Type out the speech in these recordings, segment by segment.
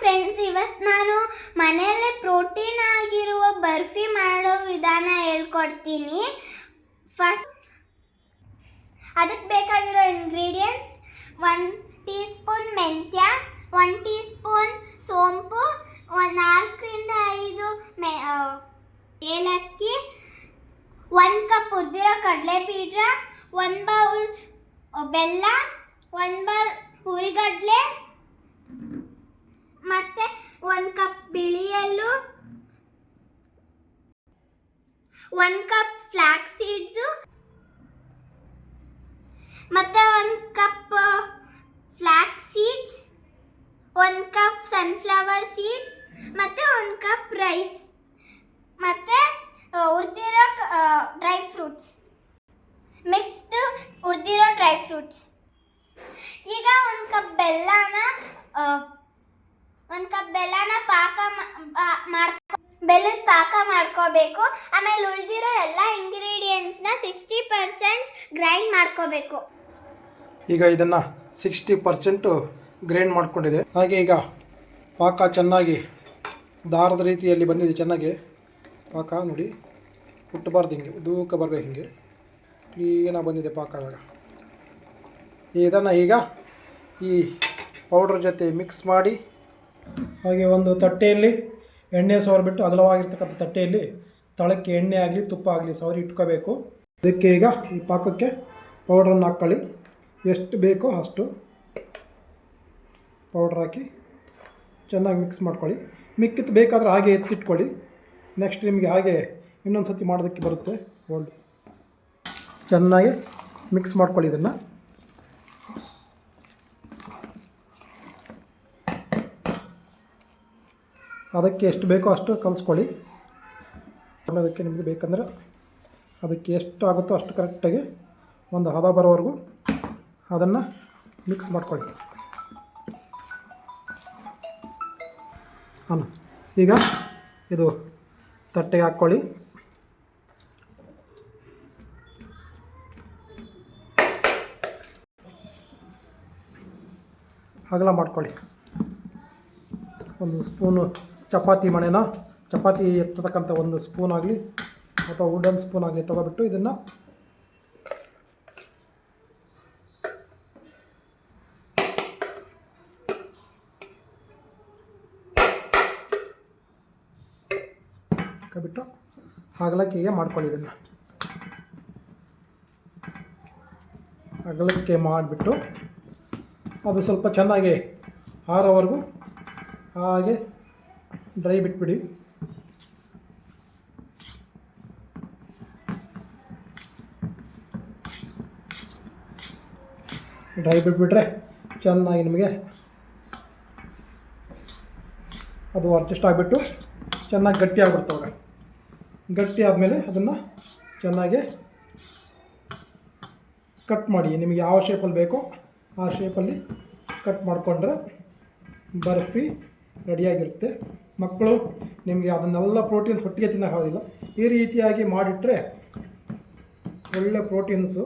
Friends, ಇವತ್ತು ನಾನು ಮನೆಯಲ್ಲೇ ಪ್ರೋಟೀನ್ ಆಗಿರುವ ಬರ್ಫಿ ಮಾಡೋ ವಿಧಾನ ಹೇಳ್ಕೊಡ್ತೀನಿ. ಫಸ್ಟ್ ಅದಕ್ಕೆ ಬೇಕಾಗಿರೋ ಇಂಗ್ರೀಡಿಯೆಂಟ್ಸ್: 1 ಟೀ ಸ್ಪೂನ್ ಮೆಂತ್ಯ, 1 ಟೀ ಸ್ಪೂನ್ ಸೋಂಪು, 4 ಇಂದ 5 ಏಲಕ್ಕಿ, 1 ಕಪ್ ಹುರಿದಿರೋ ಕಡಲೆಬೀಜ, 1 ಬೌಲ್ ಬೆಲ್ಲ, 1 ಬೌಲ್ ಹುರಿಗಡಲೆ, ಮತ್ತೆ 1 ಕಪ್ ಬಿಳಿ ಎಳ್ಳು, 1 ಕಪ್ ಫ್ಲಾಕ್ಸ್ ಸೀಡ್ಸು, ಮತ್ತೆ 1 cup flax seeds, 1 cup sunflower seeds, ಮತ್ತೆ 1 ಕಪ್ ರೈಸ್, ಮತ್ತೆ ಹುರಿದಿರೋ ಡ್ರೈ ಫ್ರೂಟ್ಸ್, ಮಿಕ್ಸ್ಡ್ ಹುರಿದಿರೋ ಡ್ರೈ ಫ್ರೂಟ್ಸ್. ಈಗ 1 ಕಪ್ ಬೆಲ್ಲನ ಬೆಲ್ಲದ ಪಾಕ ಮಾಡ್ಕೋಬೇಕು. ಆಮೇಲೆ ಉಳಿದಿರೋ ಎಲ್ಲ ಇಂಗ್ರೀಡಿಯೆಂಟ್ಸ್ನ 60% ಗ್ರೈಂಡ್ ಮಾಡ್ಕೋಬೇಕು. ಈಗ ಇದನ್ನು 60% ಗ್ರೈಂಡ್ ಮಾಡ್ಕೊಂಡಿದೆ. ಹಾಗೆ ಈಗ ಪಾಕ ಚೆನ್ನಾಗಿ ದಾರದ ರೀತಿಯಲ್ಲಿ ಬಂದಿದೆ. ಚೆನ್ನಾಗಿ ಪಾಕ ನೋಡಿ, ಹುಟ್ಟಬಾರ್ದು, ಹಿಂಗೆ ದೂಕ ಬರಬೇಕು, ಹಿಂಗೆ ಕ್ಲೀನಾಗಿ ಬಂದಿದೆ ಪಾಕ. ಇದನ್ನು ಈಗ ಈ ಪೌಡ್ರ್ ಜೊತೆ ಮಿಕ್ಸ್ ಮಾಡಿ, ಹಾಗೆ ಒಂದು ತಟ್ಟೆಯಲ್ಲಿ ಎಣ್ಣೆ ಸವರಿಬಿಟ್ಟು, ಅಗಲವಾಗಿರ್ತಕ್ಕಂಥ ತಟ್ಟೆಯಲ್ಲಿ ತಳಕ್ಕೆ ಎಣ್ಣೆ ಆಗಲಿ ತುಪ್ಪ ಆಗಲಿ ಸವರಿ ಇಟ್ಕೋಬೇಕು. ಇದಕ್ಕೆ ಈಗ ಈ ಪಾಕಕ್ಕೆ ಪೌಡ್ರನ್ನು ಹಾಕ್ಕೊಳ್ಳಿ. ಎಷ್ಟು ಬೇಕೋ ಅಷ್ಟು ಪೌಡ್ರ್ ಹಾಕಿ ಚೆನ್ನಾಗಿ ಮಿಕ್ಸ್ ಮಾಡ್ಕೊಳ್ಳಿ. ಮಿಕ್ಕಿತ್ತು ಬೇಕಾದರೆ ಹಾಗೆ ಎತ್ತಿಟ್ಕೊಳ್ಳಿ. ನೆಕ್ಸ್ಟ್ ನಿಮಗೆ ಹಾಗೆ ಇನ್ನೊಂದು ಸತಿ ಮಾಡೋದಕ್ಕೆ ಬರುತ್ತೆ. ಒಳ್ಳೆ ಚೆನ್ನಾಗಿ ಮಿಕ್ಸ್ ಮಾಡ್ಕೊಳ್ಳಿ. ಇದನ್ನು ಅದಕ್ಕೆ ಎಷ್ಟು ಬೇಕೋ ಅಷ್ಟು ಕಲಿಸ್ಕೊಳ್ಳಿ. ಅದಕ್ಕೆ ನಿಮಗೆ ಬೇಕಂದ್ರೆ ಅದಕ್ಕೆ ಎಷ್ಟು ಆಗುತ್ತೋ ಅಷ್ಟು ಕರೆಕ್ಟಾಗಿ ಒಂದು ಹದ ಬರೋವರೆಗೂ ಅದನ್ನು ಮಿಕ್ಸ್ ಮಾಡ್ಕೊಳ್ಳಿ. ಈಗ ಇದು ತಟ್ಟೆಗೆ ಹಾಕ್ಕೊಳ್ಳಿ. ಅಗಲ ಮಾಡ್ಕೊಳ್ಳಿ. ಒಂದು ಸ್ಪೂನು ಚಪಾತಿ ಚಪಾತಿ ಎತ್ತತಕ್ಕಂಥ ಒಂದು ಸ್ಪೂನ್ ಆಗಲಿ ಅಥವಾ ವುಡನ್ ಸ್ಪೂನ್ ಆಗಲಿ ತೊಗೊಬಿಟ್ಟು ಇದನ್ನು ಬಿಟ್ಟು ಅಗಲಕ್ಕೆ ಮಾಡ್ಕೊಳ್ಳಿ. ಇದನ್ನು ಅಗಲಕ್ಕೆ ಮಾಡಿಬಿಟ್ಟು ಅದು ಸ್ವಲ್ಪ ಚೆನ್ನಾಗಿ ಆರೋವರೆಗೂ ಹಾಗೆ ಡ್ರೈ ಬಿಟ್ಬಿಡಿ. ಡ್ರೈ ಬಿಟ್ಬಿಟ್ರೆ ಚೆನ್ನಾಗಿ ನಿಮಗೆ ಅದು ಅಡ್ಜಸ್ಟ್ ಆಗಿಬಿಟ್ಟು ಚೆನ್ನಾಗಿ ಗಟ್ಟಿ ಆಗಿಬಿಡ್ತವೆ. ಗಟ್ಟಿ ಆದಮೇಲೆ ಅದನ್ನು ಚೆನ್ನಾಗಿ ಕಟ್ ಮಾಡಿ. ನಿಮಗೆ ಯಾವ ಶೇಪಲ್ಲಿ ಬೇಕೋ ಆ ಶೇಪಲ್ಲಿ ಕಟ್ ಮಾಡಿಕೊಂಡ್ರೆ ಬರ್ಫಿ ರೆಡಿಯಾಗಿರುತ್ತೆ. ಮಕ್ಕಳು ನಿಮಗೆ ಅದನ್ನೆಲ್ಲ ಪ್ರೋಟೀನ್ಸ್ ಒಟ್ಟಿಗೆ ತಿನ್ನೋಕ್ಕಾಗೋದಿಲ್ಲ. ಈ ರೀತಿಯಾಗಿ ಮಾಡಿಟ್ರೆ ಒಳ್ಳೆ ಪ್ರೋಟೀನ್ಸು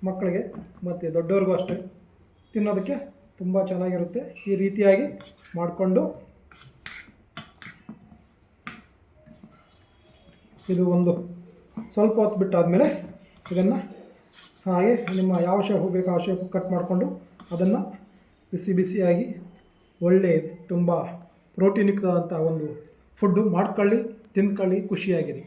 ಮಕ್ಕಳಿಗೆ ಮತ್ತು ದೊಡ್ಡವ್ರಿಗೂ ಅಷ್ಟೇ ತಿನ್ನೋದಕ್ಕೆ ತುಂಬ ಚೆನ್ನಾಗಿರುತ್ತೆ. ಈ ರೀತಿಯಾಗಿ ಮಾಡಿಕೊಂಡು ಇದು ಒಂದು ಸ್ವಲ್ಪ ಹೊತ್ತು ಬಿಟ್ಟಾದಮೇಲೆ ಇದನ್ನು ಹಾಗೆ ನಿಮ್ಮ ಯಾವ ಶೇಪು ಬೇಕೋ ಆ ಶೇಪು ಕಟ್ ಮಾಡಿಕೊಂಡು ಅದನ್ನು ಬಿಸಿಯಾಗಿ ಒಳ್ಳೆ ತುಂಬ ಪ್ರೋಟೀನ್ಯುಕ್ತವಾದಂಥ ಒಂದು ಫುಡ್ಡು ಮಾಡ್ಕೊಳ್ಳಿ, ತಿಂದ್ಕೊಳ್ಳಿ, ಖುಷಿಯಾಗಿರಿ.